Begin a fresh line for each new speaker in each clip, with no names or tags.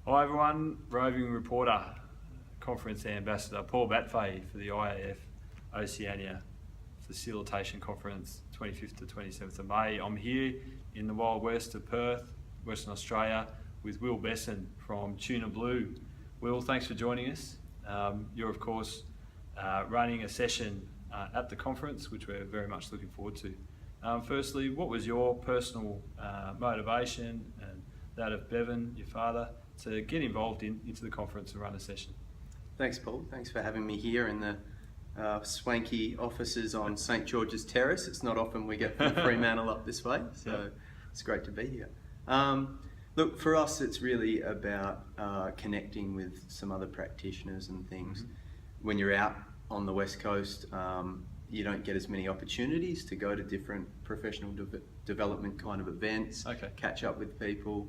Hi everyone, roving reporter, conference ambassador Paul Batfay for the IAF Oceania Facilitation Conference 25th to 27th of May. I'm here in the wild west of Perth, Western Australia with Will Bessen from Tuna. Will, thanks for joining us. You're of course running a session at the conference, which we're very much looking forward to. Firstly, what was your personal motivation and that of Bevan, your father, to get involved into the conference and run a session?
Thanks, Paul. Thanks for having me here in the swanky offices on St George's Terrace. It's not often we get from Fremantle up this way, so it's great to be here. Look, for us, it's really about connecting with some other practitioners and things. When you're out on the West Coast, you don't get as many opportunities to go to different professional development kind of events, catch up with people.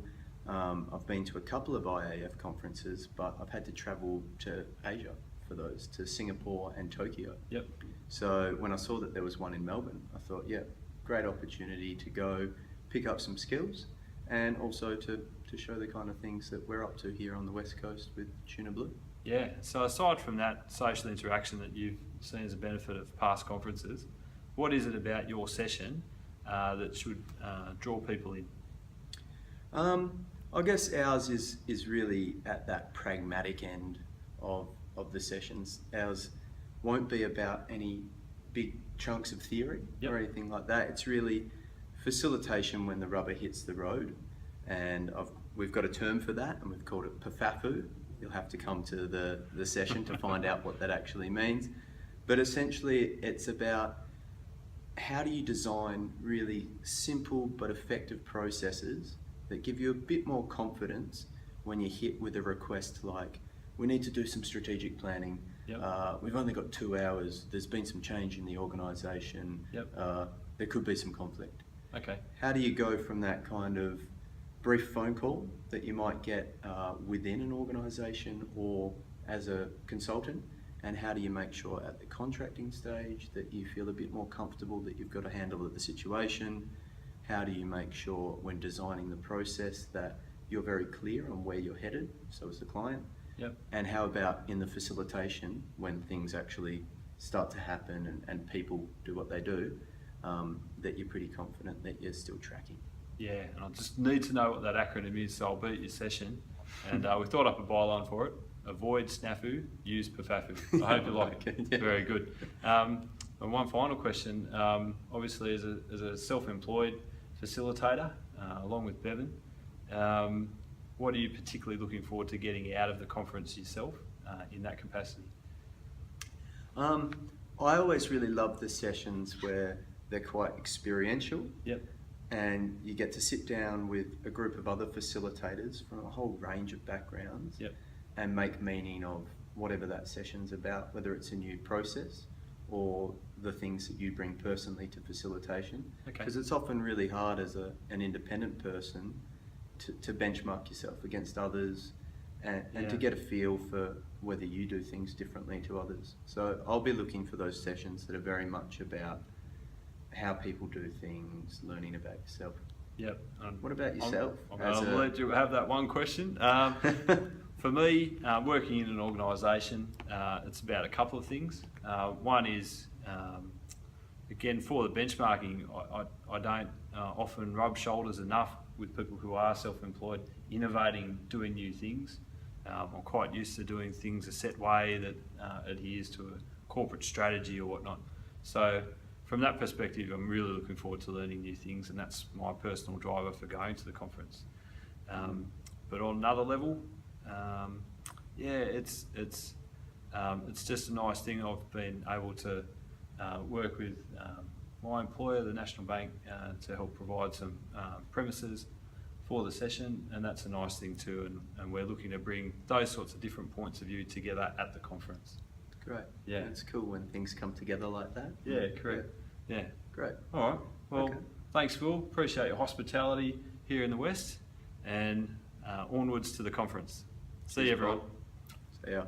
I've been to a couple of IAF conferences, but I've had to travel to Asia for those, to Singapore and Tokyo. So when I saw that there was one in Melbourne, I thought, yeah, great opportunity to go pick up some skills and also to show the kind of things that we're up to here on the West Coast with Tuna.
Yeah, so aside from that social interaction that you've seen as a benefit of past conferences, what is it about your session that should draw people in?
I guess ours is really at that pragmatic end of the sessions. Ours won't be about any big chunks of theory or anything like that. It's really facilitation when the rubber hits the road, and we've got a term for that, and we've called it PFAFU. You'll have to come to the session to find out what that actually means. But essentially, it's about how do you design really simple but effective processes that give you a bit more confidence when you're hit with a request like, we need to do some strategic planning. We've only got 2 hours. There's been some change in the organisation. There could be some conflict. How do you go from that kind of brief phone call that you might get within an organisation or as a consultant, and how do you make sure at the contracting stage that you feel a bit more comfortable that you've got a handle of the situation? How do you make sure when designing the process that you're very clear on where you're headed, so is the client? And how about in the facilitation when things actually start to happen and people do what they do, that you're pretty confident that you're still tracking?
Yeah, and I just need to know what that acronym is, so I'll be at your session. And we thought up a byline for it: avoid snafu, use PFAFU. I hope you like it. Very good. And one final question, obviously as a self-employed facilitator, along with Bevan, what are you particularly looking forward to getting out of the conference yourself in that capacity?
I always really love the sessions where they're quite experiential. And you get to sit down with a group of other facilitators from a whole range of backgrounds and make meaning of whatever that session's about, whether it's a new process or the things that you bring personally to facilitation. Because it's often really hard as an independent person to benchmark yourself against others and to get a feel for whether you do things differently to others. So I'll be looking for those sessions that are very much about how people do things, learning about yourself. What about yourself?
I'll let you have that one question. For me, working in an organisation, it's about a couple of things. One is, again, for the benchmarking, I don't often rub shoulders enough with people who are self-employed, innovating, doing new things. I'm quite used to doing things a set way that adheres to a corporate strategy or whatnot. So from that perspective, I'm really looking forward to learning new things, and that's my personal driver for going to the conference. But on another level, it's just a nice thing. I've been able to work with my employer, the National Bank, to help provide some premises for the session, and that's a nice thing too. And we're looking to bring those sorts of different points of view together at the conference.
Great. It's cool when things come together like that.
Correct.
Great.
All right. Well, thanks, Phil. Appreciate your hospitality here in the West, and onwards to the conference. See you, everyone.
See ya.